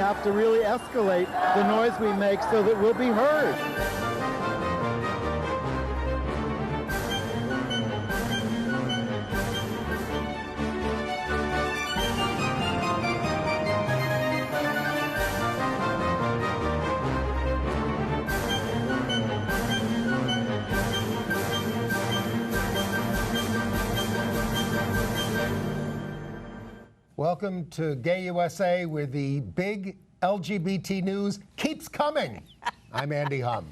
have to really escalate the noise we make so that we'll be heard. Welcome to Gay USA, where the big LGBT news keeps coming. I'm Andy Hum.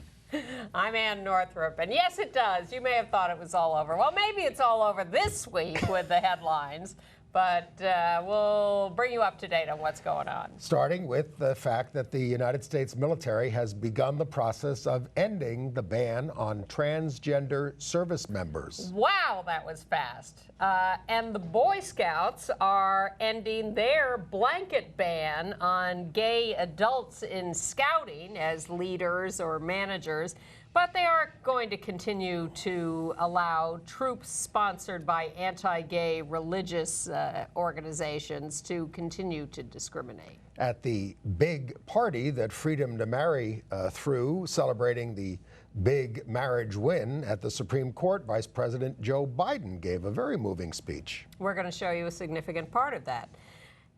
I'm Ann Northrup, and yes, it does. You may have thought it was all over. Well, maybe it's all over this week with the headlines, but we'll bring you up to date on what's going on. Starting with the fact that the United States military has begun the process of ending the ban on transgender service members. Wow, that was fast. And the Boy Scouts are ending their blanket ban on gay adults in scouting as leaders or managers. But they are going to continue to allow troops sponsored by anti-gay religious organizations to continue to discriminate. At the big party that Freedom to Marry threw, celebrating the big marriage win at the Supreme Court, Vice President Joe Biden gave a very moving speech. We're going to show you a significant part of that.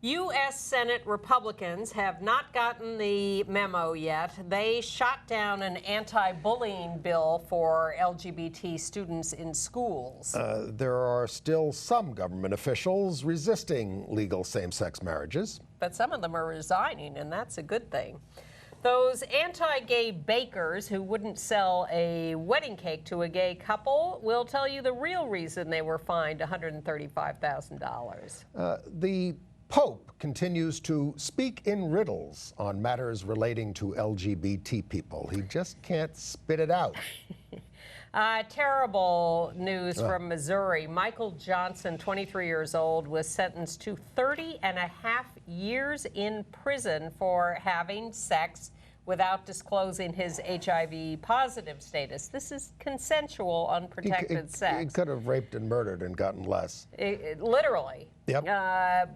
U.S. Senate Republicans have not gotten the memo yet. They shot down an anti-bullying bill for LGBT students in schools. There are still some government officials resisting legal same-sex marriages. But some of them are resigning, and that's a good thing. Those anti-gay bakers who wouldn't sell a wedding cake to a gay couple will tell you the real reason they were fined $135,000. The Pope continues to speak in riddles on matters relating to LGBT people. He just can't spit it out. Terrible news from Missouri. Michael Johnson, 23 years old, was sentenced to 30.5 years in prison for having sex without disclosing his HIV positive status. This is consensual, unprotected sex. He could have raped and murdered and gotten less. Literally. Yep.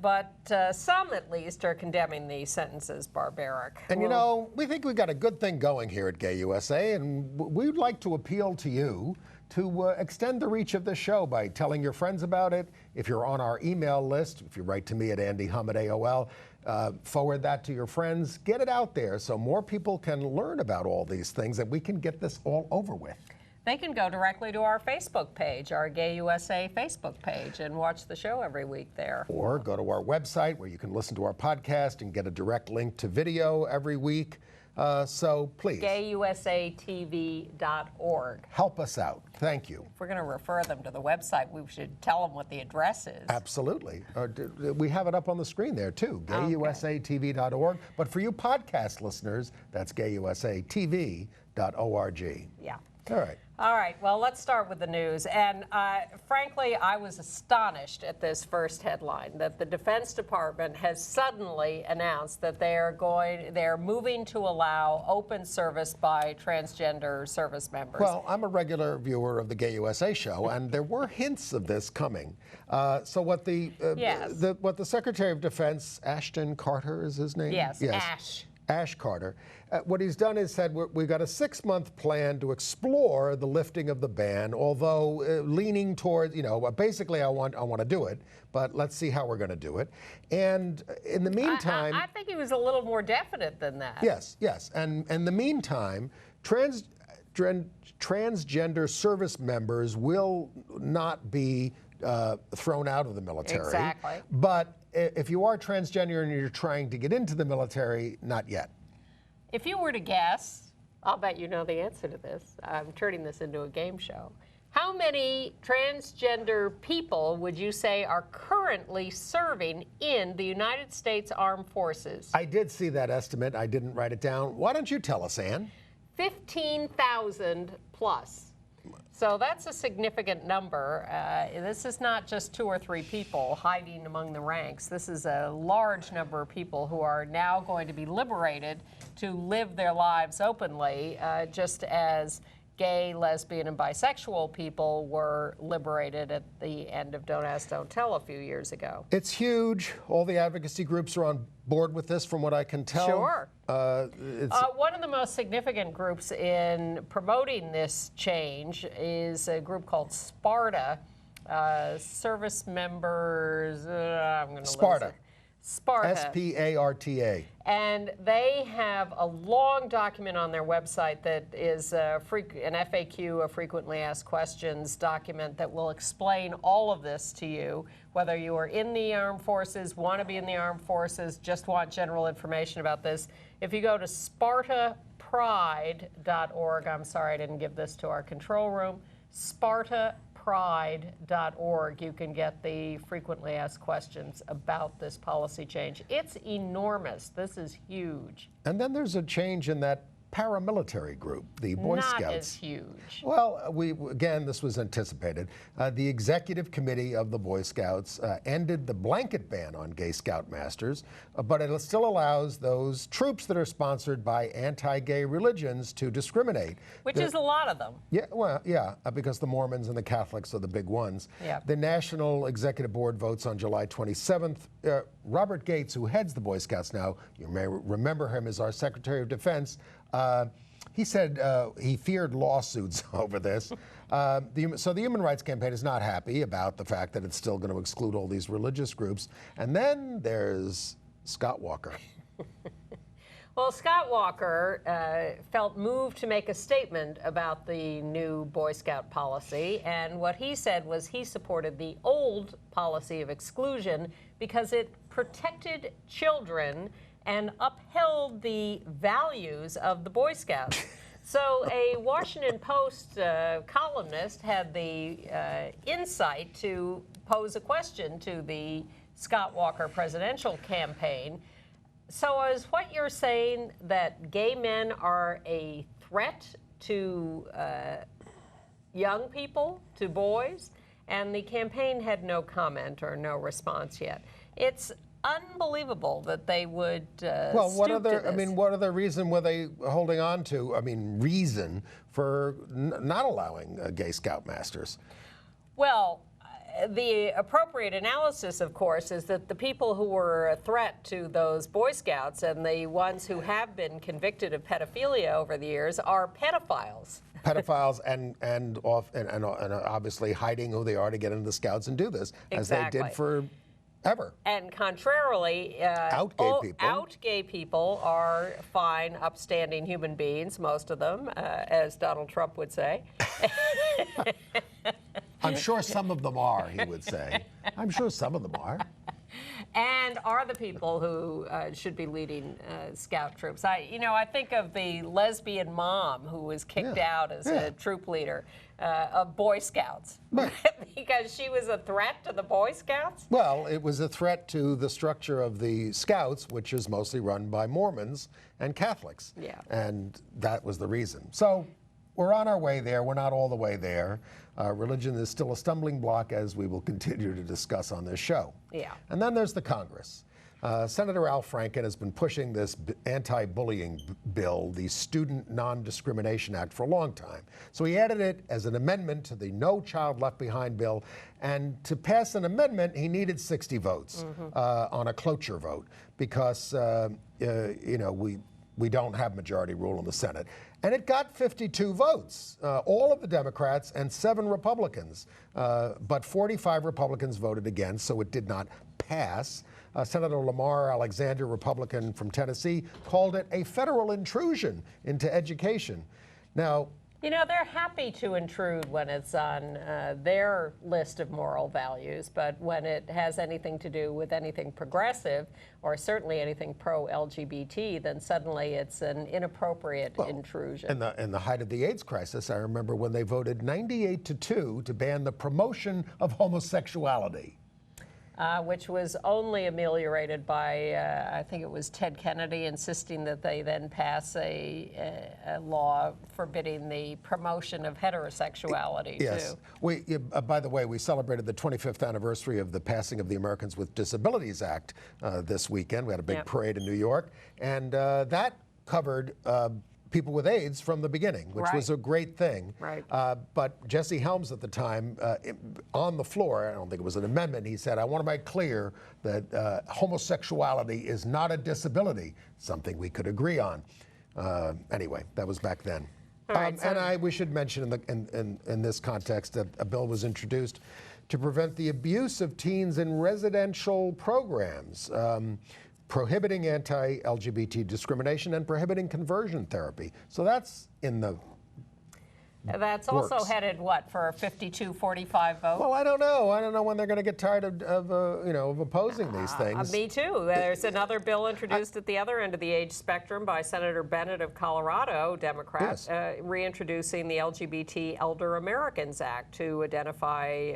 But some, at least, are condemning the sentence as barbaric. And you know, we think we've got a good thing going here at Gay USA, and we'd like to appeal to you to extend the reach of the show by telling your friends about it. If you're on our email list, if you write to me at andyhum@AOL, forward that to your friends. Get it out there so more people can learn about all these things and we can get this all over with. They can go directly to our Facebook page, our Gay USA Facebook page, and watch the show every week there. Or go to our website where you can listen to our podcast and get a direct link to video every week. So please. GayUSATV.org. Help us out. Thank you. If we're going to refer them to the website, we should tell them what the address is. Absolutely. We have it up on the screen there, too, GayUSATV.org. But for you podcast listeners, that's GayUSATV.org. Yeah. All right. All right, well, let's start with the news. And frankly, I was astonished at this first headline that the Defense Department has suddenly announced that they're moving to allow open service by transgender service members. Well, I'm a regular viewer of the Gay USA show, and there were hints of this coming. So what the Secretary of Defense, Ashton Carter is his name? Yes. Ash. Ash Carter. What he's done is said we've got a 6-month plan to explore the lifting of the ban, although leaning toward, basically I want to do it, but let's see how we're going to do it. And in the meantime, I think he was a little more definite than that. Yes. And in the meantime, transgender service members will not be thrown out of the military. Exactly. But if you are transgender and you're trying to get into the military, not yet. If you were to guess, I'll bet you know the answer to this. I'm turning this into a game show. How many transgender people would you say are currently serving in the United States Armed Forces? I did see that estimate. I didn't write it down. Why don't you tell us, Ann? 15,000 plus. So that's a significant number. This is not just 2 or 3 people hiding among the ranks. This is a large number of people who are now going to be liberated to live their lives openly, just as gay, lesbian, and bisexual people were liberated at the end of Don't Ask, Don't Tell a few years ago. It's huge. All the advocacy groups are on board with this, from what I can tell. Sure. One of the most significant groups in promoting this change is a group called Sparta. Service members, I'm going to Sparta. Sparta. S-P-A-R-T-A. And they have a long document on their website that is an FAQ, a frequently asked questions document that will explain all of this to you, whether you are in the armed forces, want to be in the armed forces, just want general information about this. If you go to spartapride.org, I'm sorry I didn't give this to our control room, spartapride.org, you can get the frequently asked questions about this policy change. It's enormous. This is huge. And then there's a change in that paramilitary group, the Boy Scouts. Not as huge. Well, again, this was anticipated. The executive committee of the Boy Scouts ended the blanket ban on gay scoutmasters, but it still allows those troops that are sponsored by anti-gay religions to discriminate. Which is a lot of them. Yeah, well, yeah, because the Mormons and the Catholics are the big ones. Yeah. The National Executive Board votes on July 27th. Robert Gates, who heads the Boy Scouts now, you may remember him as our Secretary of Defense, he said he feared lawsuits over this. So the Human Rights Campaign is not happy about the fact that it's still going to exclude all these religious groups. And then there's Scott Walker. Well, Scott Walker felt moved to make a statement about the new Boy Scout policy, and what he said was he supported the old policy of exclusion because it protected children and upheld the values of the Boy Scouts. So a Washington Post columnist had the insight to pose a question to the Scott Walker presidential campaign. So is what you're saying that gay men are a threat to young people, to boys? And the campaign had no comment or no response yet. It's unbelievable that they would well, what stoop to other? this. I mean, what other reason were they holding on to? I mean, reason for not allowing gay scoutmasters? Well, the appropriate analysis, of course, is that the people who were a threat to those Boy Scouts and the ones who have been convicted of pedophilia over the years are pedophiles. Pedophiles and obviously hiding who they are to get into the Scouts and do this, as they did forever. And contrarily, out gay people are fine, upstanding human beings, most of them, as Donald Trump would say. I'm sure some of them are, he would say. I'm sure some of them are. And are the people who should be leading scout troops. I think of the lesbian mom who was kicked out as a troop leader of Boy Scouts because she was a threat to the Boy Scouts? Well, it was a threat to the structure of the Scouts, which is mostly run by Mormons and Catholics. Yeah. And that was the reason. So we're on our way there. We're not all the way there. Religion is still a stumbling block, as we will continue to discuss on this show. Yeah. And then there's the Congress. Senator Al Franken has been pushing this anti-bullying bill, the Student Non-Discrimination Act, for a long time. So he added it as an amendment to the No Child Left Behind bill. And to pass an amendment, he needed 60 votes on a cloture vote because, we don't have majority rule in the Senate. And it got 52 votes, all of the Democrats and 7 Republicans. But 45 Republicans voted against, so it did not pass. Senator Lamar Alexander, Republican from Tennessee, called it a federal intrusion into education. Now, they're happy to intrude when it's on their list of moral values, but when it has anything to do with anything progressive, or certainly anything pro-LGBT, then suddenly it's an inappropriate intrusion. In the height of the AIDS crisis, I remember when they voted 98-2 to ban the promotion of homosexuality. Which was only ameliorated by, I think it was Ted Kennedy insisting that they then pass a law forbidding the promotion of heterosexuality, yes. too. By the way, we celebrated the 25th anniversary of the passing of the Americans with Disabilities Act this weekend. We had a big parade in New York, and that covered people with AIDS from the beginning, which was a great thing. Right. But Jesse Helms at the time, on the floor, I don't think it was an amendment, he said, I want to make clear that homosexuality is not a disability, something we could agree on. Anyway, that was back then. Right, and we should mention in this context that a bill was introduced to prevent the abuse of teens in residential programs, prohibiting anti-LGBT discrimination and prohibiting conversion therapy. So that's in the That's also works. headed, what, for a 52-45 vote? Well, I don't know. I don't know when they're going to get tired of opposing these things. Me too. There's another bill introduced at the other end of the age spectrum by Senator Bennett of Colorado, Democrat, reintroducing the LGBT Elder Americans Act to identify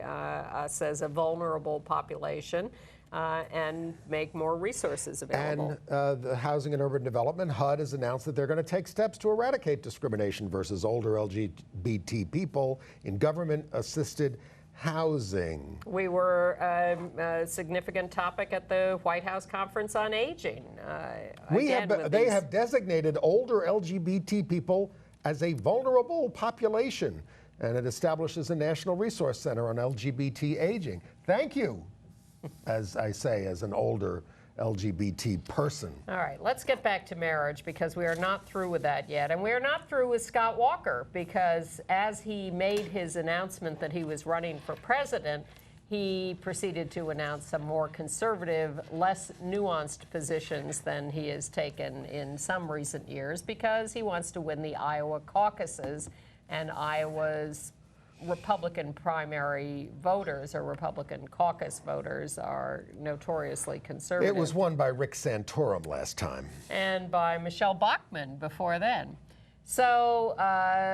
us as a vulnerable population. And make more resources available. And the Housing and Urban Development, HUD, has announced that they're going to take steps to eradicate discrimination versus older LGBT people in government-assisted housing. We were a significant topic at the White House Conference on Aging. They have designated older LGBT people as a vulnerable population, and it establishes a national resource center on LGBT aging. Thank you. As I say, as an older LGBT person. All right, let's get back to marriage because we are not through with that yet. And we are not through with Scott Walker because as he made his announcement that he was running for president, he proceeded to announce some more conservative, less nuanced positions than he has taken in some recent years because he wants to win the Iowa caucuses, and Iowa's Republican primary voters or Republican caucus voters are notoriously conservative. It was won by Rick Santorum last time. And by Michelle Bachmann before then. So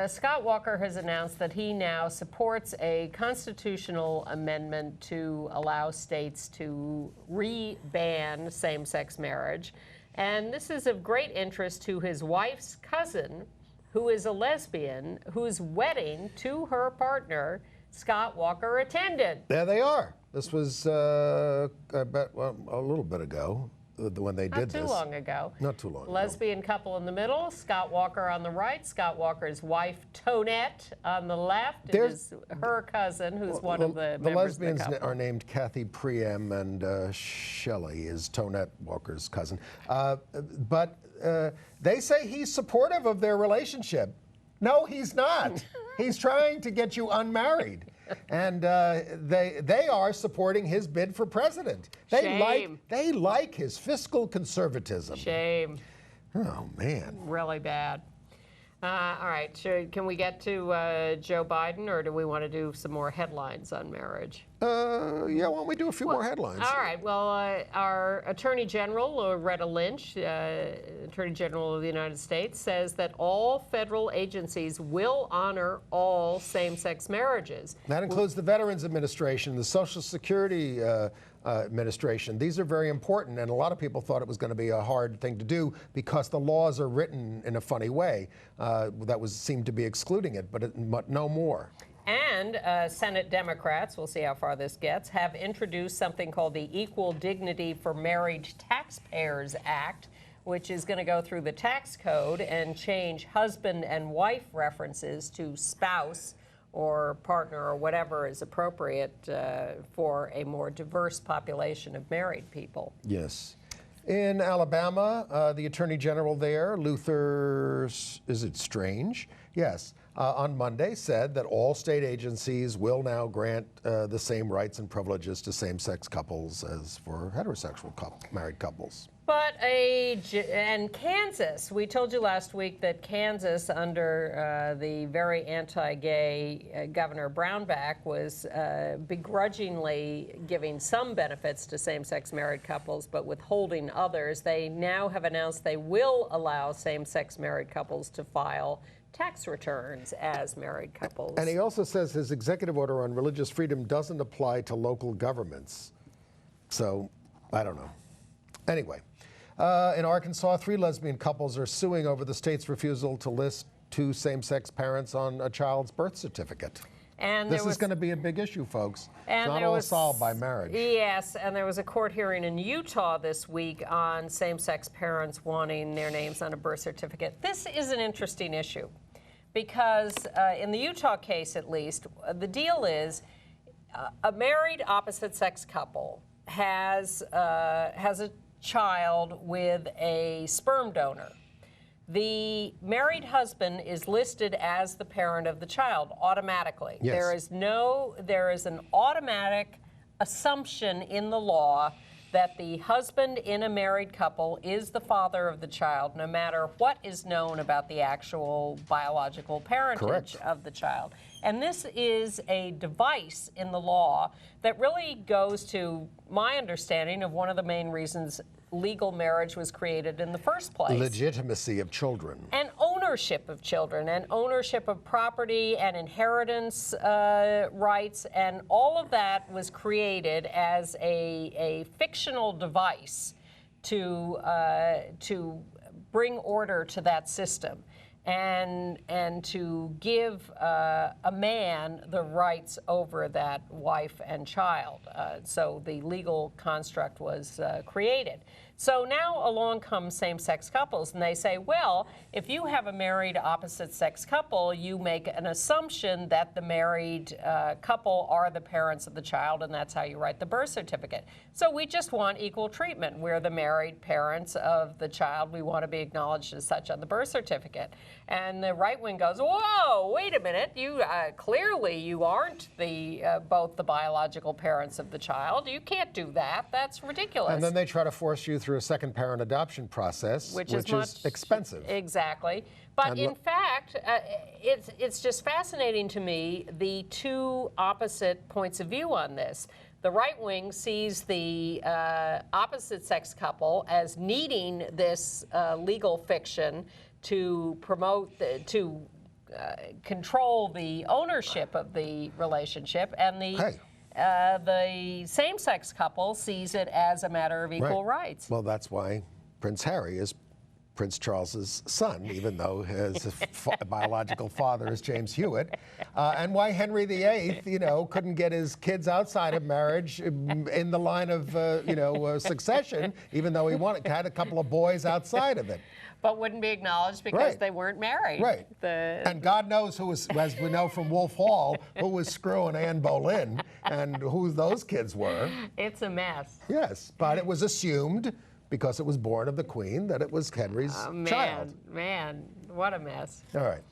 Scott Walker has announced that he now supports a constitutional amendment to allow states to re-ban same-sex marriage. And this is of great interest to his wife's cousin, who is a lesbian, whose wedding to her partner, Scott Walker, attended. There they are. This was, I bet, well, a little bit ago when they did this. Not too long ago. Not too long ago. Lesbian couple in the middle, Scott Walker on the right, Scott Walker's wife, Tonette, on the left. It is her cousin, who's one of the members lesbians of the couple. are named Kathy Priem, and Shelley is Tonette Walker's cousin. But they say he's supportive of their relationship. No, he's not. He's trying to get you unmarried. And they are supporting his bid for president. They like his fiscal conservatism. Shame. Oh, man. Really bad. All right, can we get to Joe Biden, or do we want to do some more headlines on marriage? Yeah, why don't we do a few more headlines? All right, well, our Attorney General, Loretta Lynch, Attorney General of the United States, says that all federal agencies will honor all same-sex marriages. That includes the Veterans Administration, the Social Security Administration. These are very important, and a lot of people thought it was going to be a hard thing to do because the laws are written in a funny way that seemed to be excluding it, but no more. And Senate Democrats, we'll see how far this gets, have introduced something called the Equal Dignity for Married Taxpayers Act, which is going to go through the tax code and change husband and wife references to spouse or partner or whatever is appropriate for a more diverse population of married people. Yes. In Alabama, the Attorney General there, Luther, is it Strange? Yes. On Monday said that all state agencies will now grant the same rights and privileges to same-sex couples as for heterosexual married couples. But and Kansas, we told you last week that Kansas, under the very anti-gay Governor Brownback, was begrudgingly giving some benefits to same-sex married couples, but withholding others. They now have announced they will allow same-sex married couples to file tax returns as married couples. And he also says his executive order on religious freedom doesn't apply to local governments. So, I don't know. Anyway, in Arkansas, 3 lesbian couples are suing over the state's refusal to list 2 same-sex parents on a child's birth certificate. And this is going to be a big issue, folks. And it's not all solved by marriage. Yes, and there was a court hearing in Utah this week on same-sex parents wanting their names on a birth certificate. This is an interesting issue because in the Utah case, at least, the deal is a married opposite-sex couple has a child with a sperm donor. The married husband is listed as the parent of the child automatically. Yes. There is an automatic assumption in the law that the husband in a married couple is the father of the child, no matter what is known about the actual biological parentage of the child. And this is a device in the law that really goes to my understanding of one of the main reasons legal marriage was created in the first place. Legitimacy of children. And ownership of children, and ownership of property, and inheritance rights, and all of that was created as a fictional device to bring order to that system. And to give a man the rights over that wife and child. So the legal construct was created. So now along come same-sex couples, and they say, well, if you have a married opposite-sex couple, you make an assumption that the married couple are the parents of the child, and that's how you write the birth certificate. So we just want equal treatment. We're the married parents of the child. We want to be acknowledged as such on the birth certificate. And the right wing goes, whoa, wait a minute. You clearly you aren't both the biological parents of the child. You can't do that. That's ridiculous. And then they try to force you through a second parent adoption process, which is expensive. Exactly. But And in fact, it's just fascinating to me, the two opposite points of view on this. The right wing sees the opposite-sex couple as needing this legal fiction to promote, to control the ownership of the relationship, and the same-sex couple sees it as a matter of equal rights. Well, that's why Prince Harry is Prince Charles's son, even though his biological father is James Hewitt, and why Henry VIII, couldn't get his kids outside of marriage in the line of, succession, even though he had a couple of boys outside of it. But wouldn't be acknowledged because they weren't married. Right. And God knows who was, as we know from Wolf Hall, who was screwing Anne Boleyn and who those kids were. It's a mess. Yes, but it was assumed, because it was born of the Queen, that it was Henry's child. Man, what a mess. All right.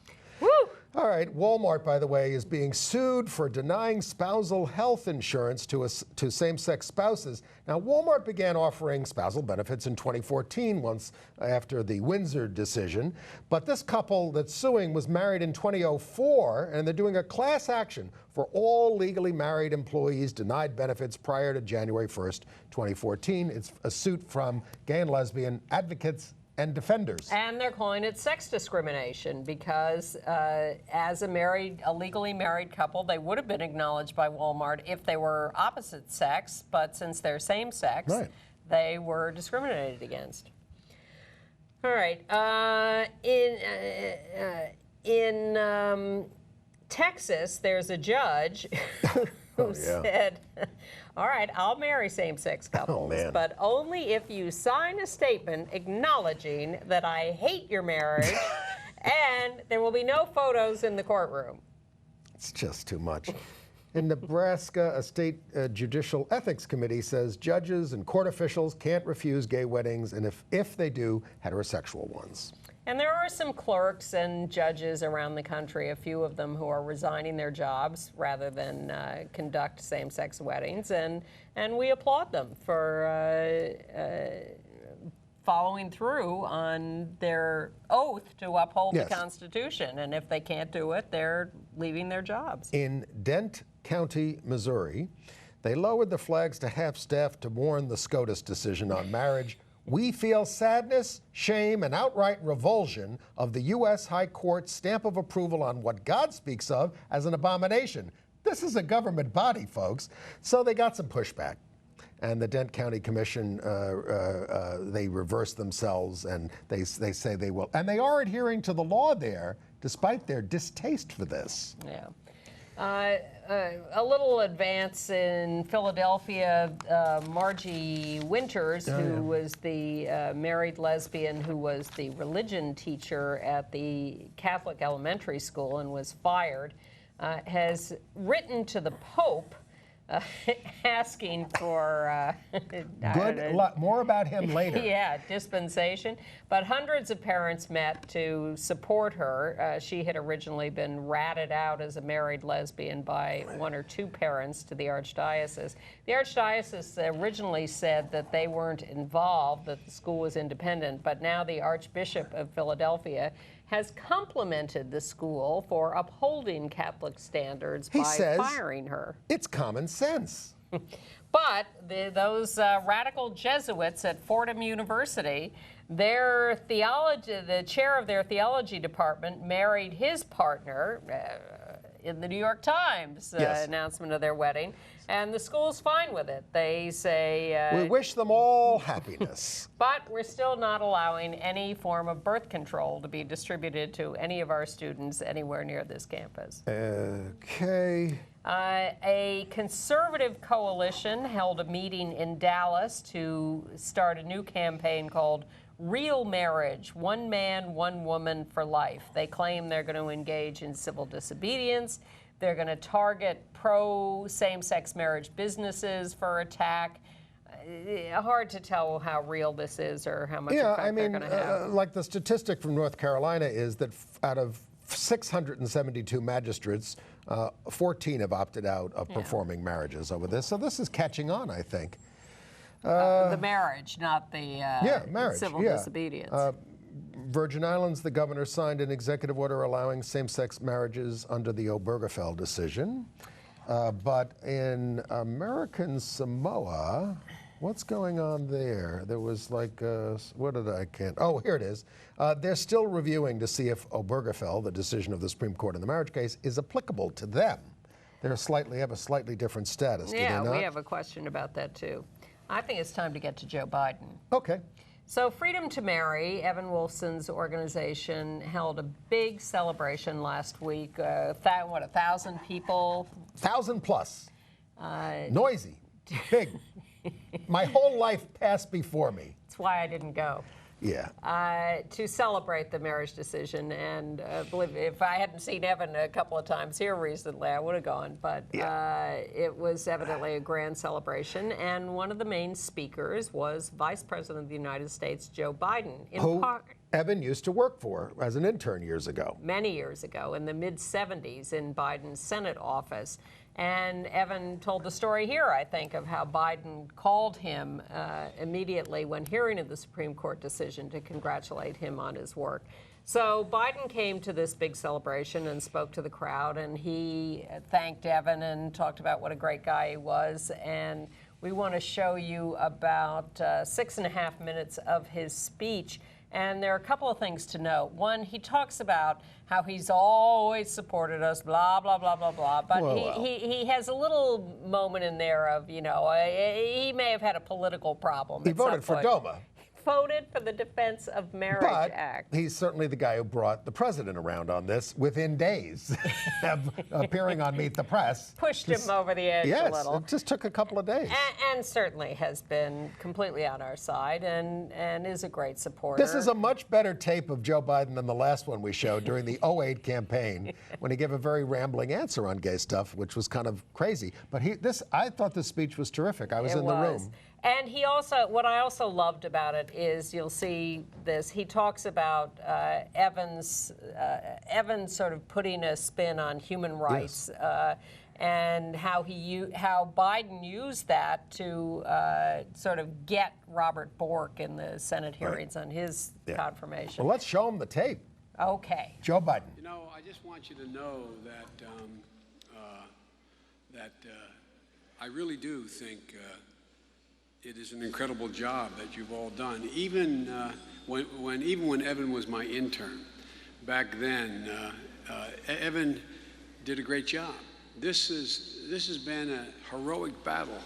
Woo! All right. Walmart, by the way, is being sued for denying spousal health insurance to same-sex spouses. Now, Walmart began offering spousal benefits in 2014, once after the Windsor decision. But this couple that's suing was married in 2004, and they're doing a class action for all legally married employees denied benefits prior to January 1st, 2014. It's a suit from gay and lesbian advocates and defenders. And they're calling it sex discrimination because as a legally married couple, they would have been acknowledged by Walmart if they were opposite sex, but since they're same sex, they were discriminated against. All right. In Texas, there's a judge who said, all right, I'll marry same-sex couples, but only if you sign a statement acknowledging that I hate your marriage and there will be no photos in the courtroom. It's just too much. In Nebraska, a state judicial ethics committee says judges and court officials can't refuse gay weddings, and if they do, heterosexual ones. And there are some clerks and judges around the country, a few of them who are resigning their jobs rather than conduct same-sex weddings, and we applaud them for following through on their oath to uphold the Constitution. And if they can't do it, they're leaving their jobs. In Dent County, Missouri, they lowered the flags to half-staff to mourn the SCOTUS decision on marriage. We feel sadness, shame, and outright revulsion of the U.S. High Court's stamp of approval on what God speaks of as an abomination. This is a government body, folks. So they got some pushback. And the Dent County Commission, they reversed themselves, and they say they will. And they are adhering to the law there, despite their distaste for this. Yeah. A little advance in Philadelphia, Margie Winters, who was the married lesbian who was the religion teacher at the Catholic elementary school and was fired, has written to the Pope asking for More about him later. yeah, dispensation. But hundreds of parents met to support her. She had originally been ratted out as a married lesbian by one or two parents to the archdiocese. The archdiocese originally said that they weren't involved, that the school was independent, but now the Archbishop of Philadelphia has complimented the school for upholding Catholic standards by firing her. It's common sense. But those radical Jesuits at Fordham University, their theology, the chair of their theology department married his partner in the New York Times announcement of their wedding, and the school's fine with it. They say... we wish them all happiness. But we're still not allowing any form of birth control to be distributed to any of our students anywhere near this campus. Okay. A conservative coalition held a meeting in Dallas to start a new campaign called Real Marriage, One Man, One Woman for Life. They claim they're going to engage in civil disobedience. They're going to target pro-same-sex marriage businesses for attack. Hard to tell how real this is or how much effect they're going to have. Like the statistic from North Carolina is that out of 672 magistrates, 14 have opted out of performing marriages over this. So this is catching on, I think. The marriage, not the marriage, civil disobedience. Virgin Islands, the governor signed an executive order allowing same-sex marriages under the Obergefell decision. But in American Samoa, what's going on there? There was like, oh, here it is. They're still reviewing to see if Obergefell, the decision of the Supreme Court in the marriage case, is applicable to them. They have a slightly different status, do they not? We have a question about that, too. I think it's time to get to Joe Biden. Okay. So Freedom to Marry, Evan Wolfson's organization, held a big celebration last week. 1,000 people? 1,000 plus. Noisy. Big. My whole life passed before me. That's why I didn't go. Yeah. To celebrate the marriage decision. And believe me, if I hadn't seen Evan a couple of times here recently, I would have gone. But it was evidently a grand celebration. And one of the main speakers was Vice President of the United States, Joe Biden. Who Evan used to work for as an intern years ago. Many years ago, in the mid-'70s, in Biden's Senate office. And Evan told the story here, I think, of how Biden called him immediately when hearing of the Supreme Court decision to congratulate him on his work. So Biden came to this big celebration and spoke to the crowd, and he thanked Evan and talked about what a great guy he was. And we want to show you about 6.5 minutes of his speech. And there are a couple of things to note. One, he talks about how he's always supported us, blah, blah, blah, blah, blah. But he has a little moment in there of, he may have had a political problem. He voted for DOMA. Voted for the Defense of Marriage Act. But he's certainly the guy who brought the president around on this within days of appearing on Meet the Press. Pushed him over the edge a little. Yes, it just took a couple of days. And certainly has been completely on our side and is a great supporter. This is a much better tape of Joe Biden than the last one we showed during the 2008 campaign when he gave a very rambling answer on gay stuff, which was kind of crazy. But I thought this speech was terrific. I was in the room. And he also, what I also loved about it is, you'll see this, he talks about Evan sort of putting a spin on human rights, and how Biden used that to sort of get Robert Bork in the Senate hearings on his confirmation. Well, let's show him the tape. Okay. Joe Biden. I just want you to know that I really do think it is an incredible job that you've all done. Even when Evan was my intern back then, Evan did a great job. This has been a heroic battle,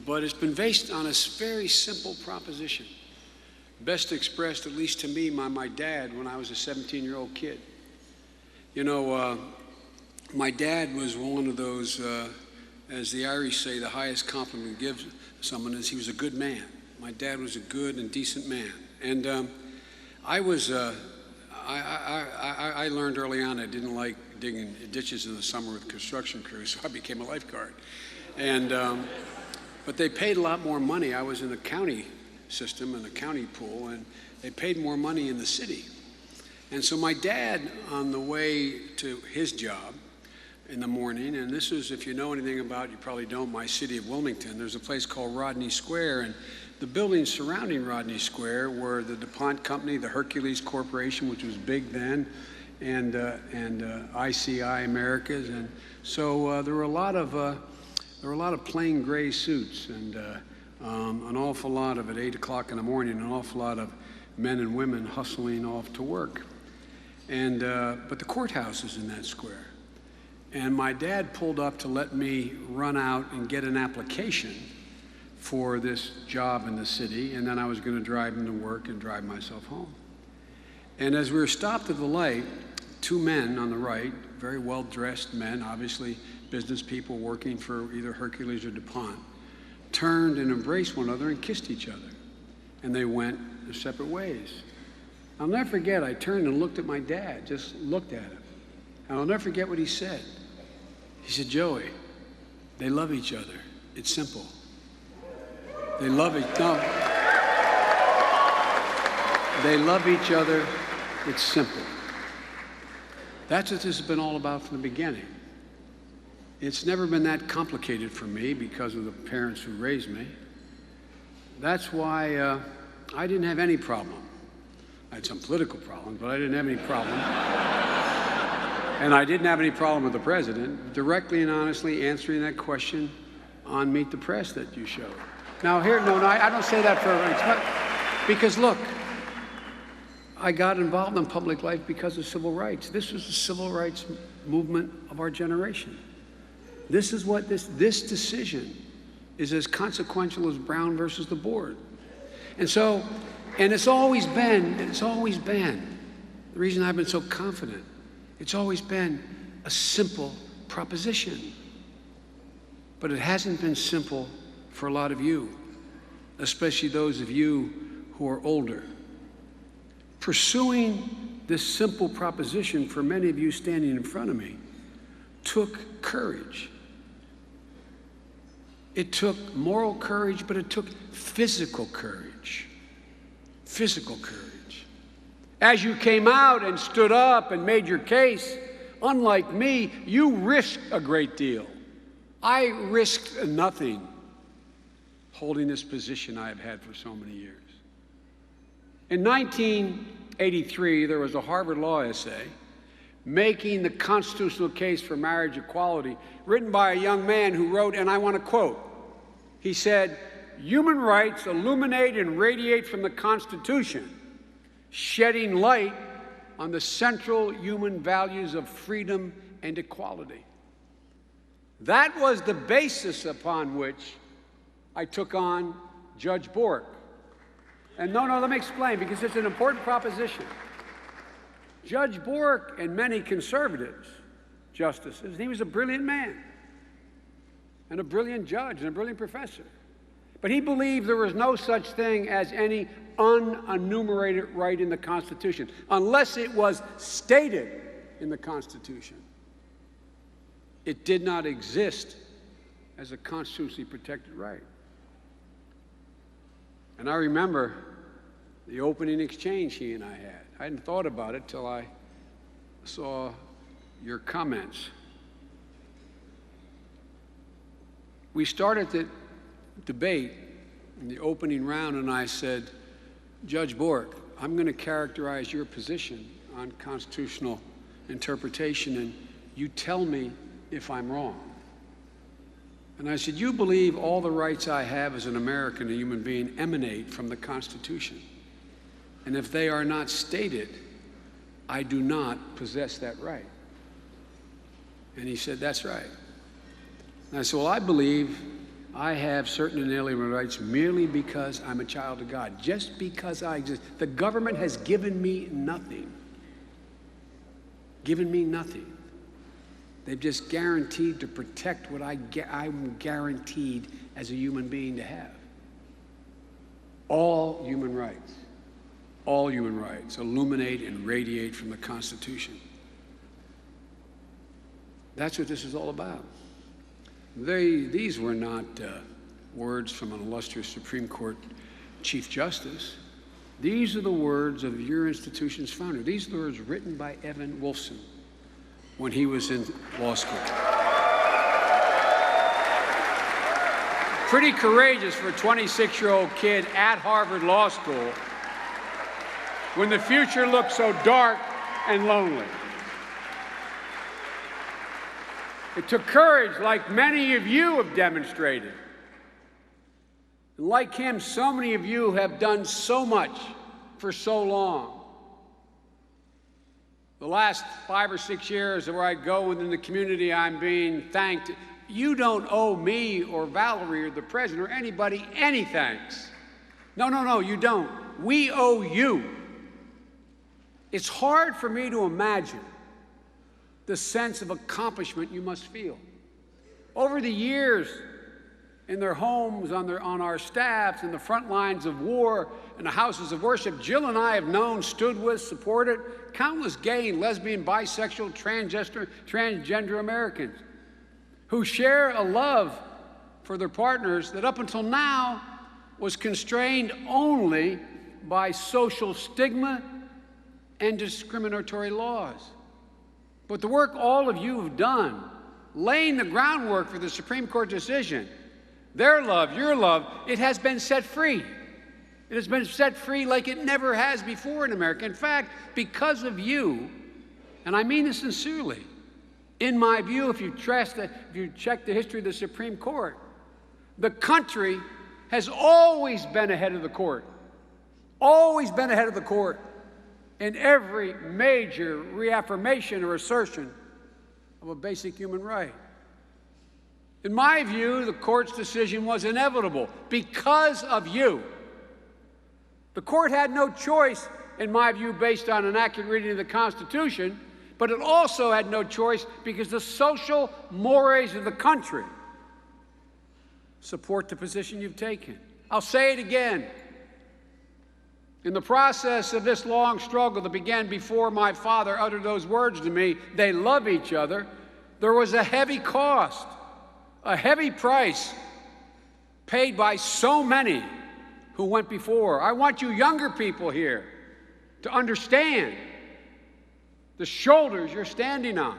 but it's been based on a very simple proposition, best expressed, at least to me, by my dad when I was a 17-year-old kid. My dad was one of those, as the Irish say, the highest compliment you give someone is he was a good man. My dad was a good and decent man. And I learned early on I didn't like digging ditches in the summer with construction crews, so I became a lifeguard. And, but they paid a lot more money. I was in the county system, in the county pool, and they paid more money in the city. And so my dad, on the way to his job in the morning, and this is, if you know anything about, you probably don't, my city of Wilmington, there's a place called Rodney Square, and the buildings surrounding Rodney Square were the DuPont Company, the Hercules Corporation, which was big then, and ICI Americas, and so there were a lot of plain gray suits, and an awful lot of, at 8 o'clock in the morning, an awful lot of men and women hustling off to work. And but the courthouse is in that square. And my dad pulled up to let me run out and get an application for this job in the city, and then I was going to drive him to work and drive myself home. And as we were stopped at the light, two men on the right, very well-dressed men, obviously business people working for either Hercules or DuPont, turned and embraced one another and kissed each other. And they went their separate ways. I'll never forget, I turned and looked at my dad, just looked at him. And I'll never forget what he said. He said, "Joey, they love each other. It's simple. They love They love each other. It's simple." That's what this has been all about from the beginning. It's never been that complicated for me because of the parents who raised me. That's why I didn't have any problem. I had some political problems, but I didn't have any problem. And I didn't have any problem with the president directly and honestly answering that question on Meet the Press that you showed. Now here, no, I don't say that because look, I got involved in public life because of civil rights. This was the civil rights movement of our generation. This is what this decision is as consequential as Brown versus the board. And so, and it's always been, the reason I've been so confident, it's always been a simple proposition. But it hasn't been simple for a lot of you, especially those of you who are older. Pursuing this simple proposition for many of you standing in front of me took courage. It took moral courage, but it took physical courage. Physical courage. As you came out and stood up and made your case, unlike me, you risked a great deal. I risked nothing holding this position I have had for so many years. In 1983, there was a Harvard Law essay making the constitutional case for marriage equality, written by a young man who wrote, and I want to quote, he said, "Human rights illuminate and radiate from the Constitution, shedding light on the central human values of freedom and equality." That was the basis upon which I took on Judge Bork. And no, let me explain, because it's an important proposition. Judge Bork and many conservatives, justices, he was a brilliant man and a brilliant judge and a brilliant professor. But he believed there was no such thing as any unenumerated right in the Constitution, unless it was stated in the Constitution. It did not exist as a constitutionally protected right. And I remember the opening exchange he and I had. I hadn't thought about it till I saw your comments. We started the debate in the opening round, and I said, "Judge Bork, I'm going to characterize your position on constitutional interpretation, and you tell me if I'm wrong." And I said, "You believe all the rights I have as an American, a human being, emanate from the Constitution. And if they are not stated, I do not possess that right." And he said, "That's right." And I said, "Well, I believe I have certain inalienable rights merely because I'm a child of God, just because I exist. The government has given me nothing. Given me nothing. They've just guaranteed to protect what I'm guaranteed as a human being to have. All human rights illuminate and radiate from the Constitution. That's what this is all about. These were not words from an illustrious Supreme Court Chief Justice. These are the words of your institution's founder. These are the words written by Evan Wolfson when he was in law school. Pretty courageous for a 26-year-old kid at Harvard Law School when the future looked so dark and lonely. It took courage, like many of you have demonstrated. And like him, so many of you have done so much for so long. The last 5 or 6 years where I go within the community, I'm being thanked. You don't owe me or Valerie or the president or anybody any thanks. No, you don't. We owe you. It's hard for me to imagine the sense of accomplishment you must feel. Over the years, in their homes, on our staffs, in the front lines of war, in the houses of worship, Jill and I have known, stood with, supported countless gay and lesbian, bisexual, transgender Americans who share a love for their partners that up until now was constrained only by social stigma and discriminatory laws. But the work all of you have done, laying the groundwork for the Supreme Court decision, their love, your love, it has been set free. It has been set free like it never has before in America. In fact, because of you, and I mean this sincerely, in my view, if you check the history of the Supreme Court, the country has always been ahead of the court, always been ahead of the court in every major reaffirmation or assertion of a basic human right. In my view, the court's decision was inevitable because of you. The court had no choice, in my view, based on an accurate reading of the Constitution, but it also had no choice because the social mores of the country support the position you've taken. I'll say it again. In the process of this long struggle that began before my father uttered those words to me, they love each other, there was a heavy cost, a heavy price paid by so many who went before. I want you younger people here to understand the shoulders you're standing on.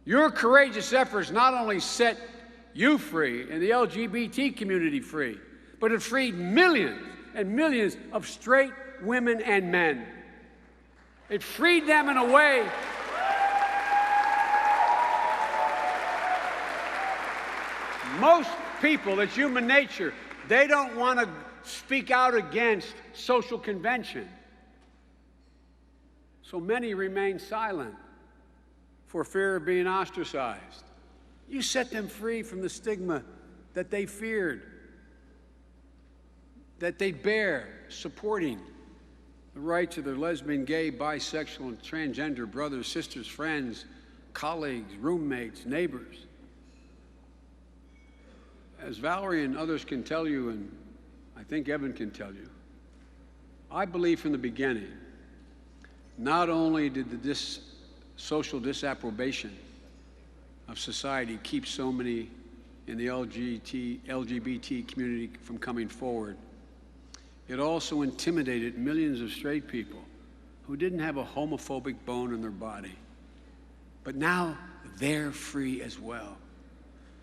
Your courageous efforts not only set you free and the LGBT community free, but it freed millions and millions of straight women and men. It freed them in a way most people, it's human nature, they don't want to speak out against social convention. So many remain silent for fear of being ostracized. You set them free from the stigma that they feared, that they bear, supporting the rights of their lesbian, gay, bisexual, and transgender brothers, sisters, friends, colleagues, roommates, neighbors. As Valerie and others can tell you, and I think Evan can tell you, I believe from the beginning, not only did this social disapprobation of society keep so many in the LGBT community from coming forward, it also intimidated millions of straight people who didn't have a homophobic bone in their body. But now they're free as well.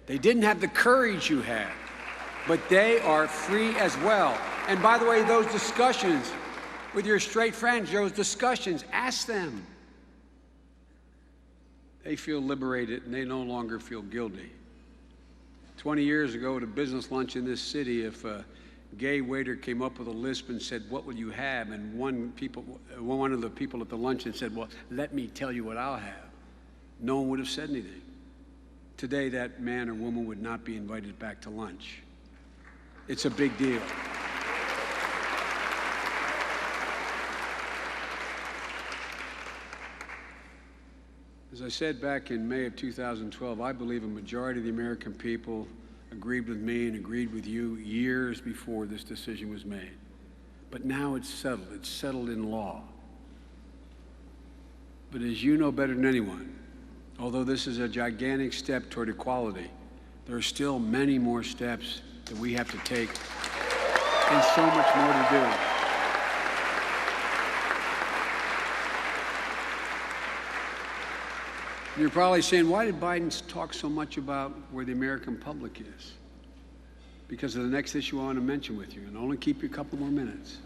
They didn't have the courage you had, but they are free as well. And by the way, those discussions with your straight friends, those discussions, ask them. They feel liberated and they no longer feel guilty. 20 years ago at a business lunch in this city, if a gay waiter came up with a lisp and said, "What will you have?" and one of the people at the luncheon said, "Well, let me tell you what I'll have," no one would have said anything. Today, that man or woman would not be invited back to lunch. It's a big deal. As I said back in May of 2012, I believe a majority of the American people agreed with me and agreed with you years before this decision was made. But now it's settled. It's settled in law. But as you know better than anyone, although this is a gigantic step toward equality, there are still many more steps that we have to take and so much more to do. You're probably saying, why did Biden talk so much about where the American public is? Because of the next issue I want to mention with you, and I'll only keep you a couple more minutes.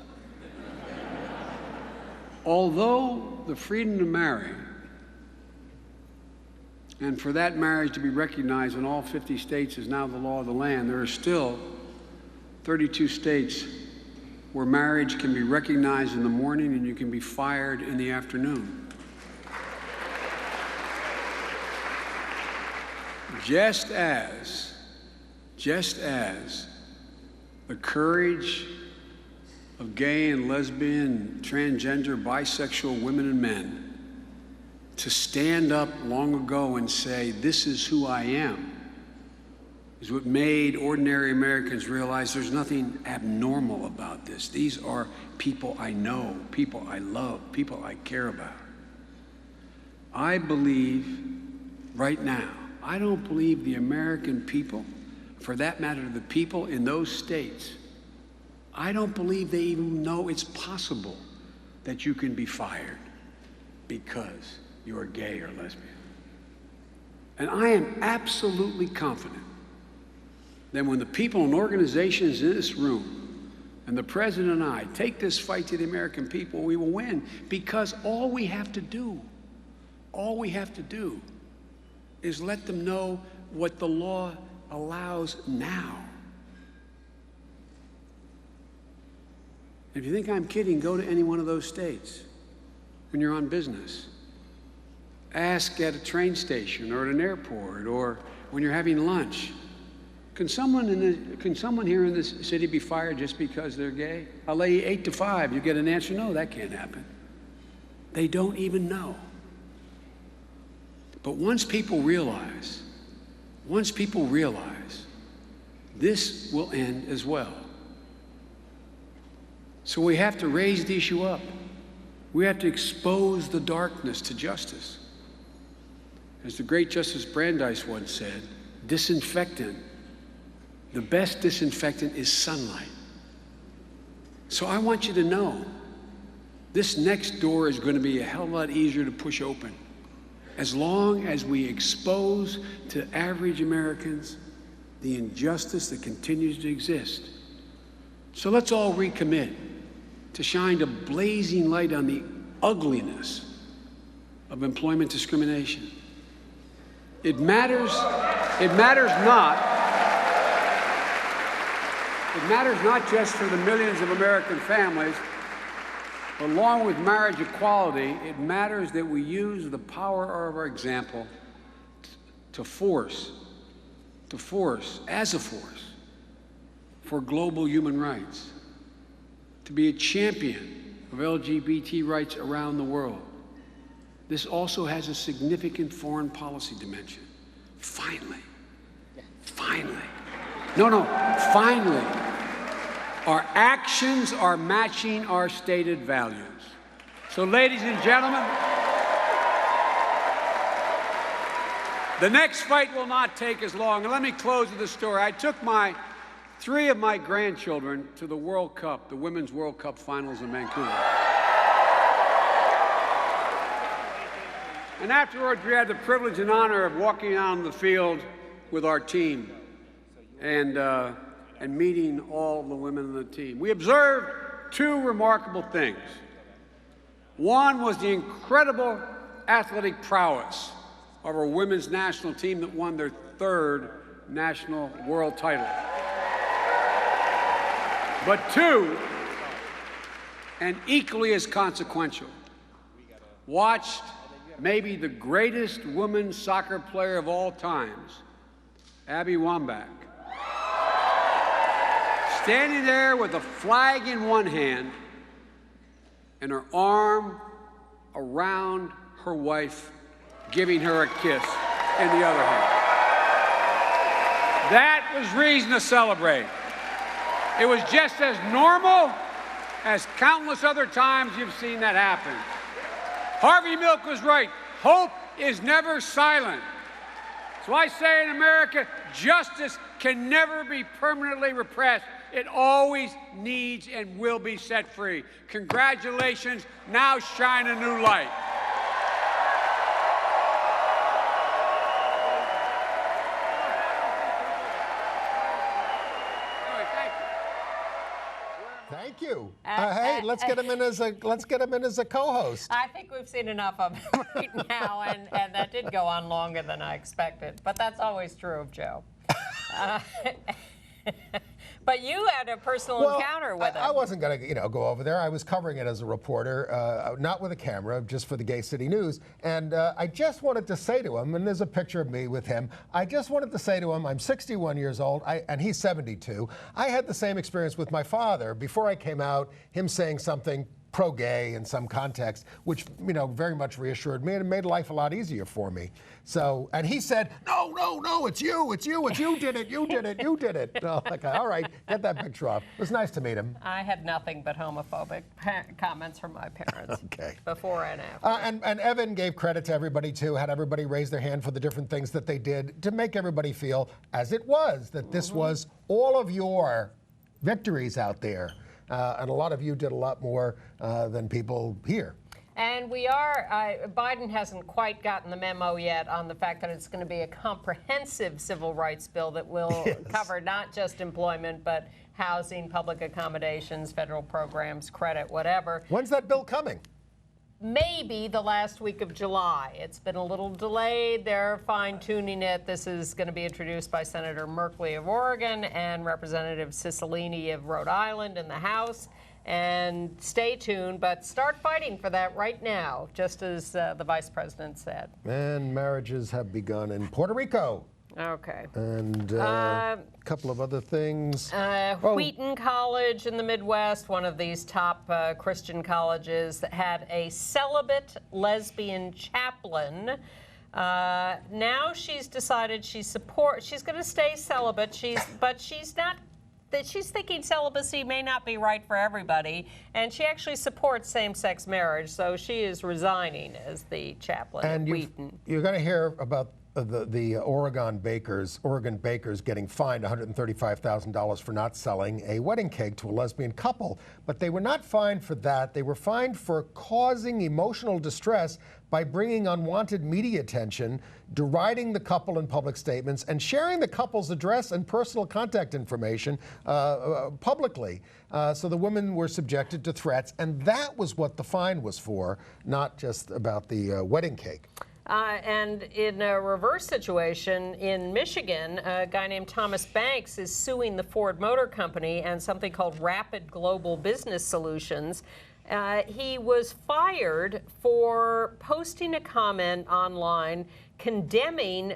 Although the freedom to marry, and for that marriage to be recognized in all 50 states is now the law of the land, there are still 32 states where marriage can be recognized in the morning and you can be fired in the afternoon. Just as the courage of gay and lesbian, transgender, bisexual women and men to stand up long ago and say, this is who I am, is what made ordinary Americans realize there's nothing abnormal about this. These are people I know, people I love, people I care about. I believe right now, I don't believe the American people, for that matter, the people in those states, I don't believe they even know it's possible that you can be fired because you are gay or lesbian. And I am absolutely confident that when the people and organizations in this room and the president and I take this fight to the American people, we will win, because all we have to do is let them know what the law allows now. If you think I'm kidding, go to any one of those states when you're on business. Ask at a train station or at an airport or when you're having lunch. Can someone here in this city be fired just because they're gay? I'll lay you 8 to 5. You get an answer, no, that can't happen. They don't even know. But once people realize, this will end as well. So we have to raise the issue up. We have to expose the darkness to justice. As the great Justice Brandeis once said, disinfectant, the best disinfectant is sunlight. So I want you to know, this next door is going to be a hell of a lot easier to push open, as long as we expose to average Americans the injustice that continues to exist. So let's all recommit to shine a blazing light on the ugliness of employment discrimination. It matters not just for the millions of American families, but along with marriage equality, it matters that we use the power of our example to force for global human rights, to be a champion of LGBT rights around the world. This also has a significant foreign policy dimension. Finally, our actions are matching our stated values. So, ladies and gentlemen, the next fight will not take as long. And let me close with a story. I took 3 of my grandchildren to the World Cup, the Women's World Cup Finals in Vancouver. And afterwards, we had the privilege and honor of walking on the field with our team and meeting all the women on the team. We observed 2 remarkable things. One was the incredible athletic prowess of our women's national team that won their 3rd national world title. But 2, and equally as consequential, watched maybe the greatest women's soccer player of all times, Abby Wambach, standing there with a flag in one hand and her arm around her wife giving her a kiss in the other hand. That was reason to celebrate. It was just as normal as countless other times you've seen that happen. Harvey Milk was right. Hope is never silent. So I say in America, justice can never be permanently repressed. It always needs and will be set free. Congratulations. Now shine a new light. Thank you. Hey, let's get him in as a co-host. I think we've seen enough of him right now, and that did go on longer than I expected. But that's always true of Joe. But you had a personal encounter with him. I wasn't going to, go over there. I was covering it as a reporter, not with a camera, just for the Gay City News. And I just wanted to say to him, and there's a picture of me with him, I just wanted to say to him, I'm 61 years old, and he's 72. I had the same experience with my father. Before I came out, him saying something pro-gay in some context, which, very much reassured me, and it made life a lot easier for me. So, and he said, no, it's you did it. Okay, all right, get that picture off. It was nice to meet him. I had nothing but homophobic comments from my parents. Okay. Before and after. And Evan gave credit to everybody, too, had everybody raise their hand for the different things that they did to make everybody feel, as it was, that this was all of your victories out there. And a lot of you did a lot more than people here. And Biden hasn't quite gotten the memo yet on the fact that it's going to be a comprehensive civil rights bill that will cover not just employment, but housing, public accommodations, federal programs, credit, whatever. When's that bill coming? Maybe the last week of July. It's been a little delayed. They're fine-tuning it. This is going to be introduced by Senator Merkley of Oregon and Representative Cicilline of Rhode Island in the House. And stay tuned, but start fighting for that right now, just as the Vice President said. And marriages have begun in Puerto Rico. Okay. And a couple of other things. Wheaton College in the Midwest, one of these top Christian colleges, that had a celibate lesbian chaplain. Now she's decided she's going to stay celibate. But she's not. She's thinking celibacy may not be right for everybody, and she actually supports same-sex marriage. So she is resigning as the chaplain at Wheaton. You're going to hear about the Oregon bakers getting fined $135,000 for not selling a wedding cake to a lesbian couple. But they were not fined for that. They were fined for causing emotional distress by bringing unwanted media attention, deriding the couple in public statements, and sharing the couple's address and personal contact information publicly. So the women were subjected to threats, and that was what the fine was for, not just about the wedding cake. And in a reverse situation in Michigan, a guy named Thomas Banks is suing the Ford Motor Company and something called Rapid Global Business Solutions. He was fired for posting a comment online condemning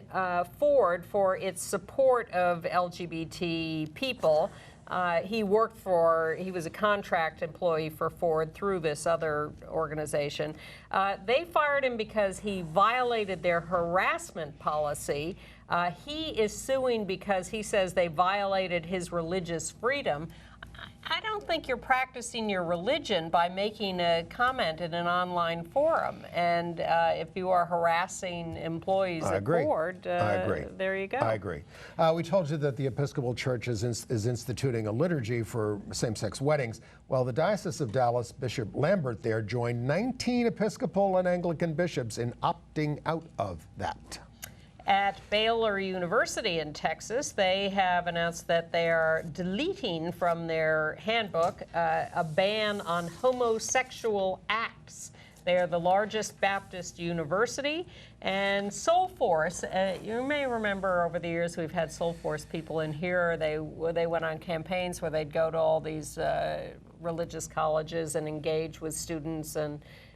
Ford for its support of LGBT people. He was a contract employee for Ford through this other organization. They fired him because he violated their harassment policy. He is suing because he says they violated his religious freedom. I don't think you're practicing your religion by making a comment in an online forum. And if you are harassing employees at Ford, there you go. I agree. We told you that the Episcopal Church is instituting a liturgy for same-sex weddings. Well, the Diocese of Dallas, Bishop Lambert there joined 19 Episcopal and Anglican bishops in opting out of that. At Baylor University in Texas, they have announced that they are deleting from their handbook a ban on homosexual acts. They are the largest Baptist university. And Soulforce, you may remember over the years we've had Soulforce people in here. They went on campaigns where they'd go to all these religious colleges and engage with students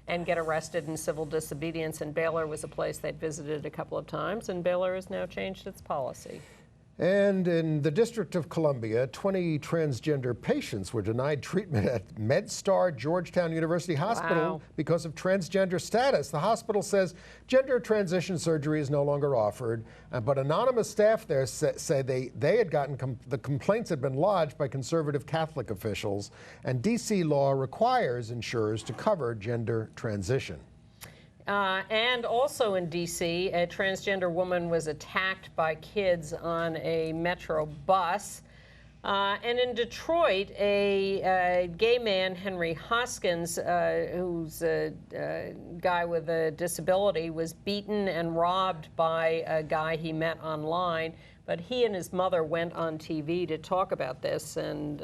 and get arrested in civil disobedience. And Baylor was a place they'd visited a couple of times, and Baylor has now changed its policy. And in the District of Columbia, 20 transgender patients were denied treatment at MedStar Georgetown University Hospital because of transgender status. The hospital says gender transition surgery is no longer offered, but anonymous staff there say they had gotten the complaints had been lodged by conservative Catholic officials, and D.C. law requires insurers to cover gender transition. And also in D.C., a transgender woman was attacked by kids on a metro bus. And in Detroit, a gay man, Henry Hoskins, who's a guy with a disability, was beaten and robbed by a guy he met online. But he and his mother went on TV to talk about this and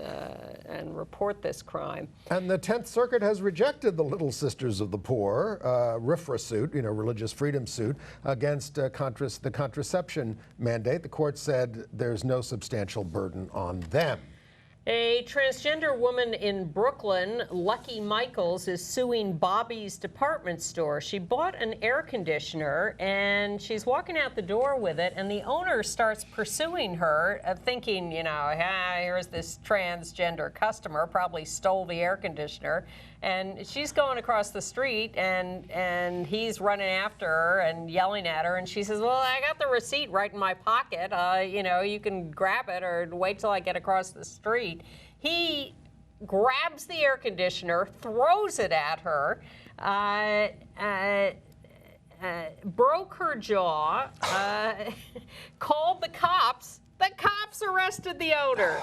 report this crime. And the 10th Circuit has rejected the Little Sisters of the Poor RFRA suit, religious freedom suit, against the contraception mandate. The court said there's no substantial burden on them. A transgender woman in Brooklyn, Lucky Michaels, is suing Bobby's department store. She bought an air conditioner, and she's walking out the door with it, and the owner starts pursuing her, thinking, here's this transgender customer, probably stole the air conditioner. And she's going across the street, and he's running after her and yelling at her. And she says, well, I got the receipt right in my pocket. You can grab it or wait till I get across the street. He grabs the air conditioner, throws it at her, broke her jaw, called the cops. The cops arrested the owner.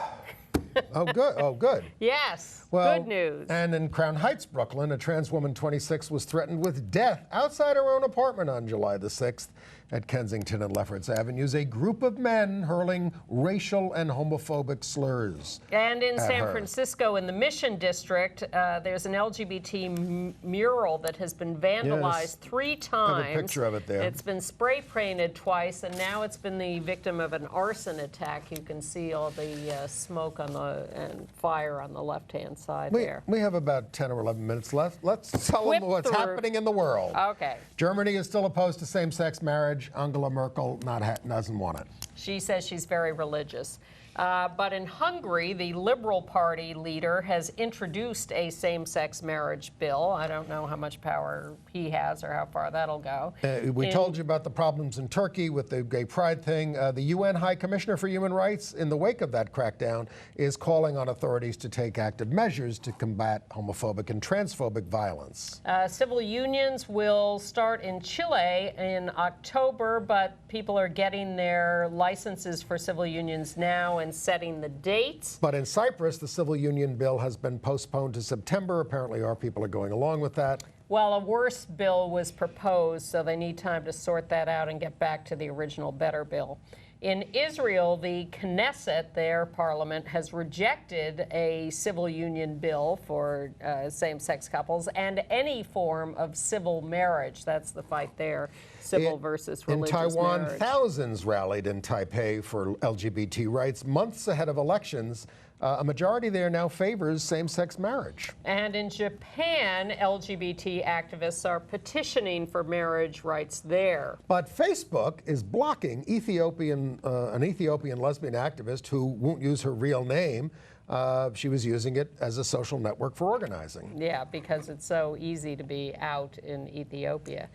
Oh, good. Oh, good. Yes. Well, good news. And in Crown Heights, Brooklyn, a trans woman, 26, was threatened with death outside her own apartment on July the 6th. At Kensington and Lefferts Avenues, a group of men hurling racial and homophobic slurs. And in San Francisco, in the Mission District, there's an LGBT mural that has been vandalized 3 times. I have a picture of it there. It's been spray painted twice, and now it's been the victim of an arson attack. You can see all the smoke and fire on the left-hand side there. We have about 10 or 11 minutes left. Let's tell them what's happening in the world. Okay. Germany is still opposed to same-sex marriage. Angela Merkel doesn't want it. She says she's very religious. But in Hungary, the Liberal Party leader has introduced a same-sex marriage bill. I don't know how much power he has or how far that'll go. We told you about the problems in Turkey with the gay pride thing. The UN High Commissioner for Human Rights, in the wake of that crackdown, is calling on authorities to take active measures to combat homophobic and transphobic violence. Civil unions will start in Chile in October, but people are getting their licenses for civil unions now and setting the dates. But in Cyprus, the civil union bill has been postponed to September. Apparently, our people are going along with that. Well, a worse bill was proposed, so they need time to sort that out and get back to the original better bill. In Israel, the Knesset, their parliament, has rejected a civil union bill for same-sex couples and any form of civil marriage. That's the fight there, civil versus religious marriage. In Taiwan, thousands rallied in Taipei for LGBT rights months ahead of elections. A majority there now favors same-sex marriage. And in Japan, LGBT activists are petitioning for marriage rights there. But Facebook is blocking an Ethiopian lesbian activist who won't use her real name. She was using it as a social network for organizing. Yeah, because it's so easy to be out in Ethiopia.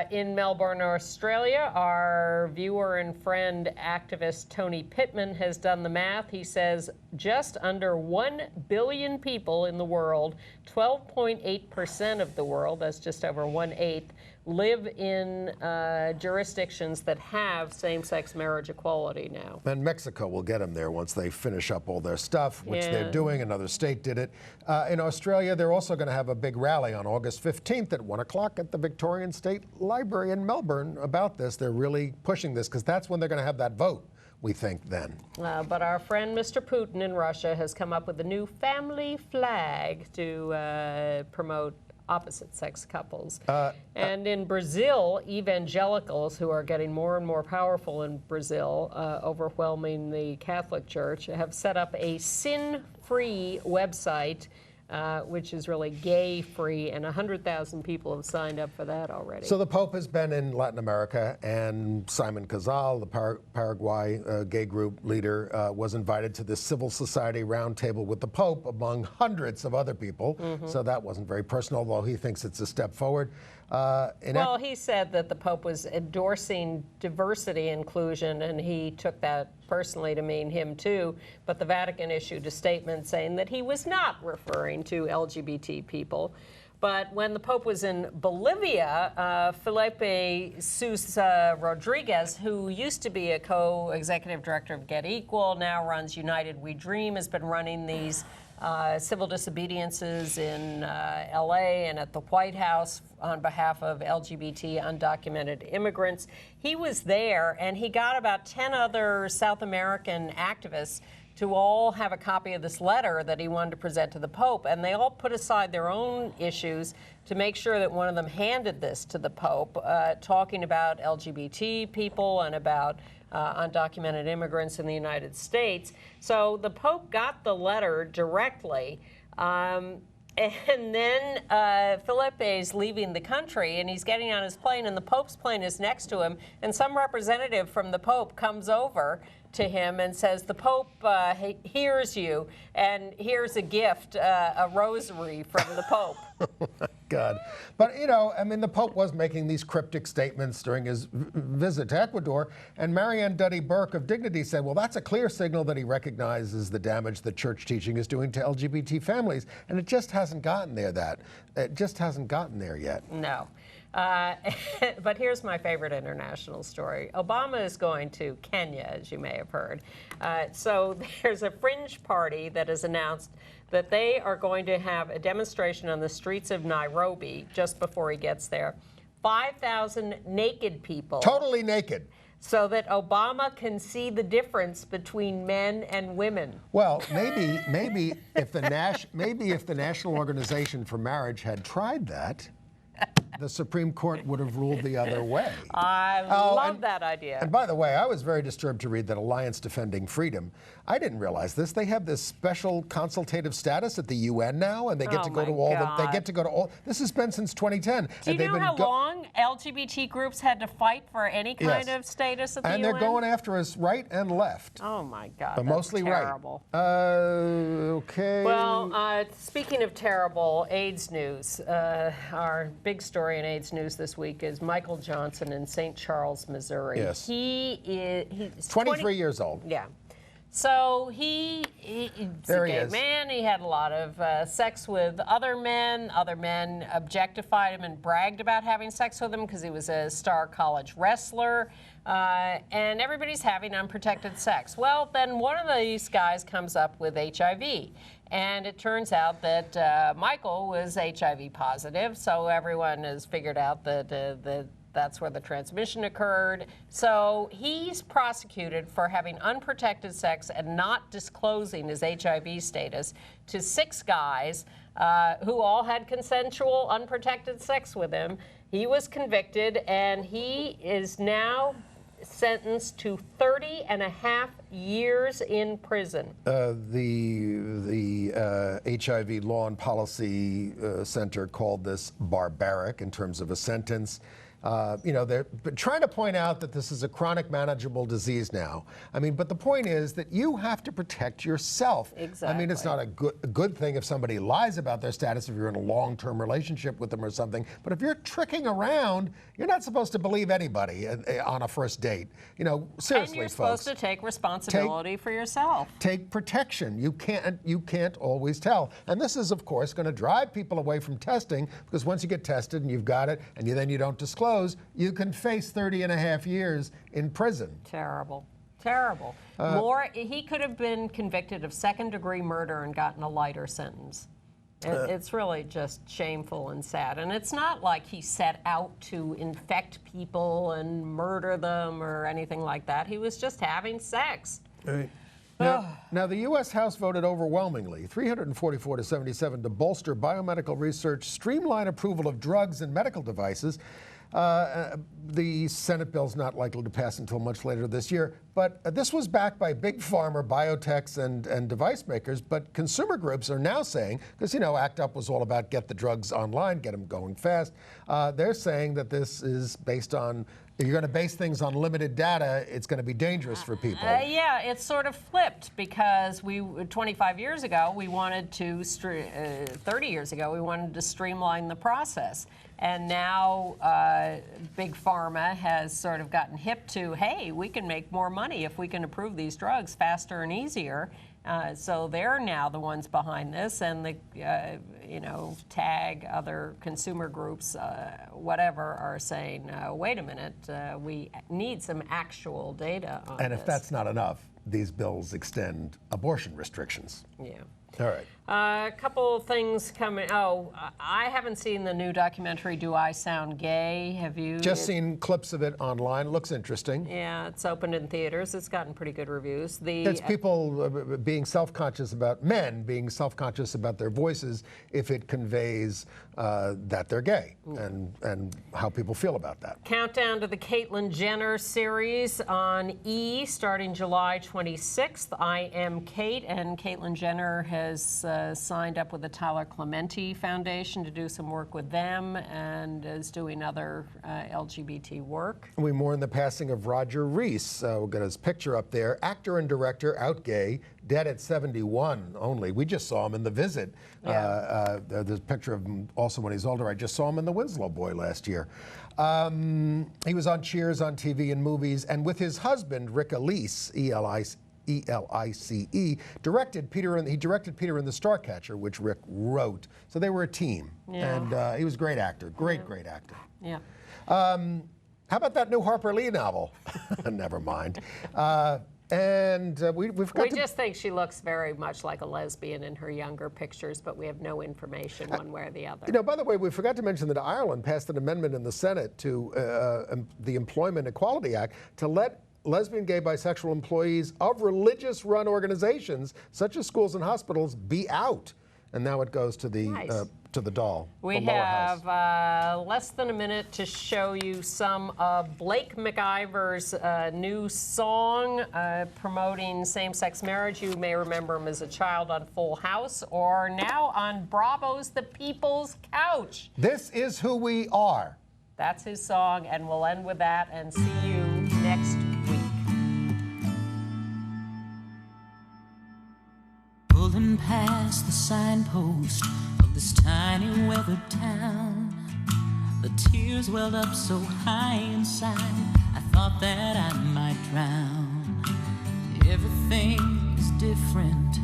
In Melbourne, Australia, our viewer and friend activist Tony Pittman has done the math. He says just under 1 billion people in the world, 12.8% of the world, that's just over 1/8, live in jurisdictions that have same-sex marriage equality now. And Mexico will get them there once they finish up all their stuff, which they're doing. Another state did it. In Australia, they're also going to have a big rally on August 15th at 1 o'clock at the Victorian State Library in Melbourne about this. They're really pushing this because that's when they're going to have that vote, we think, then. But our friend Mr. Putin in Russia has come up with a new family flag to promote opposite-sex couples. And in Brazil, evangelicals, who are getting more and more powerful in Brazil, overwhelming the Catholic Church, have set up a sin-free website which is really gay-free, and 100,000 people have signed up for that already. So the Pope has been in Latin America, and Simon Casal, the Paraguay gay group leader, was invited to this civil society roundtable with the Pope among hundreds of other people. So that wasn't very personal, although he thinks it's a step forward. Well, he said that the Pope was endorsing diversity inclusion, and he took that personally to mean him too. But the Vatican issued a statement saying that he was not referring to LGBT people. But when the Pope was in Bolivia, Felipe Sousa Rodriguez, who used to be a co-executive director of Get Equal, now runs United We Dream, has been running these civil disobediences in LA and at the White House on behalf of LGBT undocumented immigrants. He was there, and he got about 10 other South American activists to all have a copy of this letter that he wanted to present to the Pope, and they all put aside their own issues to make sure that one of them handed this to the Pope, talking about LGBT people and about undocumented immigrants in the United States. So the Pope got the letter directly, and then Felipe's leaving the country, and he's getting on his plane, and the Pope's plane is next to him, and some representative from the Pope comes over to him and says, the Pope hears you, and here's a gift, a rosary from the Pope. Oh my God. But, you know, I mean, the Pope was making these cryptic statements during his visit to Ecuador, and Marianne Duddy Burke of Dignity said, well, that's a clear signal that he recognizes the damage that church teaching is doing to LGBT families, and it just hasn't gotten there It just hasn't gotten there yet. No. But here's my favorite international story. Obama is going to Kenya, as you may have heard. So there's a fringe party that has announced that they are going to have a demonstration on the streets of Nairobi just before he gets there. 5,000 naked people. Totally naked. So that Obama can see the difference between men and women. Well, maybe if the National Organization for Marriage had tried that, the Supreme Court would have ruled the other way. I love that idea. And by the way, I was very disturbed to read that Alliance Defending Freedom, I didn't realize this, they have this special consultative status at the UN now, and they get to go to all, this has been since 2010. Do you know how long LGBT groups had to fight for any kind of status at the UN? And they're going after us right and left. Oh my God, but that's mostly terrible. Right. Okay. Well, speaking of terrible, AIDS news. Our big story in AIDS news this week is Michael Johnson in St. Charles, Missouri. Yes. He's 23 years old. Yeah. So he's a gay man. He had a lot of sex with other men. Other men objectified him and bragged about having sex with him because he was a star college wrestler. And everybody's having unprotected sex. Well, then one of these guys comes up with HIV. And it turns out that Michael was HIV positive. So everyone has figured out that that's where the transmission occurred. So he's prosecuted for having unprotected sex and not disclosing his HIV status to 6 guys who all had consensual, unprotected sex with him. He was convicted, and he is now sentenced to 30.5 years in prison. The HIV Law and Policy Center called this barbaric in terms of a sentence. You know, they're trying to point out that this is a chronic manageable disease now. I mean, but the point is that you have to protect yourself. Exactly. I mean, it's not a good thing if somebody lies about their status, if you're in a long-term relationship with them or something. But if you're tricking around, you're not supposed to believe anybody on a first date. You know, seriously, and you're folks. supposed to take responsibility for yourself. Take protection. You can't always tell. And this is, of course, going to drive people away from testing, because once you get tested and you've got it, and then you don't disclose, you can face 30.5 years in prison. Terrible. Terrible. He could have been convicted of second-degree murder and gotten a lighter sentence. It's really just shameful and sad. And it's not like he set out to infect people and murder them or anything like that. He was just having sex. Right. Now, the U.S. House voted overwhelmingly, 344 to 77, to bolster biomedical research, streamline approval of drugs and medical devices. The Senate bill's not likely to pass until much later this year, but this was backed by big pharma, biotechs, and device makers. But consumer groups are now saying, because ACT UP was all about get the drugs online, get them going fast. They're saying that this is based on, if you're going to base things on limited data, it's going to be dangerous for people. Yeah, it's sort of flipped because 25 years ago, we wanted to, 30 years ago, we wanted to streamline the process. And now Big Pharma has sort of gotten hip to, hey, we can make more money if we can approve these drugs faster and easier. So they're now the ones behind this, and the TAG, other consumer groups, whatever, are saying, wait a minute, we need some actual data on And this. if that's not enough, these bills extend abortion restrictions. Yeah. All right. A couple things coming. Oh, I haven't seen the new documentary, Do I Sound Gay? Have you? Just seen clips of it online. Looks interesting. Yeah, it's opened in theaters. It's gotten pretty good reviews. It's people being self-conscious about, men being self-conscious about their voices if it conveys that they're gay, and how people feel about that. Countdown to the Caitlyn Jenner series on E! starting July 26th. I Am Kate, and Caitlyn Jenner has signed up with the Tyler Clementi Foundation to do some work with them, and is doing other LGBT work. We mourn the passing of Roger Rees. We'll get his picture up there. Actor and director, out gay, dead at 71 only. We just saw him in The Visit. Yeah. There's a picture of him also when he's older. I just saw him in The Winslow Boy last year. He was on Cheers on TV and movies, and with his husband, Rick Elice, E-L-I-C-E, directed Peter and the Starcatcher, which Rick wrote. So they were a team, and he was a great actor, great actor. Yeah. How about that new Harper Lee novel? Never mind. We've got We just think she looks very much like a lesbian in her younger pictures, but we have no information one way or the other. By the way, we forgot to mention that Ireland passed an amendment in the Senate to the Employment Equality Act to let lesbian, gay, bisexual employees of religious-run organizations, such as schools and hospitals, be out. And now it goes to the doll. We the lower have house. less than a minute to show you some of Blake McIver's new song promoting same-sex marriage. You may remember him as a child on Full House, or now on Bravo's The People's Couch. This is who we are. That's his song, and we'll end with that and see you next week. Pulling past the signpost of this tiny weathered town, the tears welled up so high inside, I thought that I might drown. Everything is different,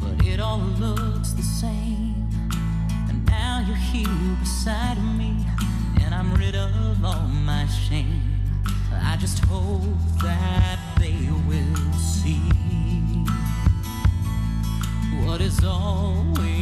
but it all looks the same. And now you're here beside me, and I'm rid of all my shame. I just hope that they will see what is always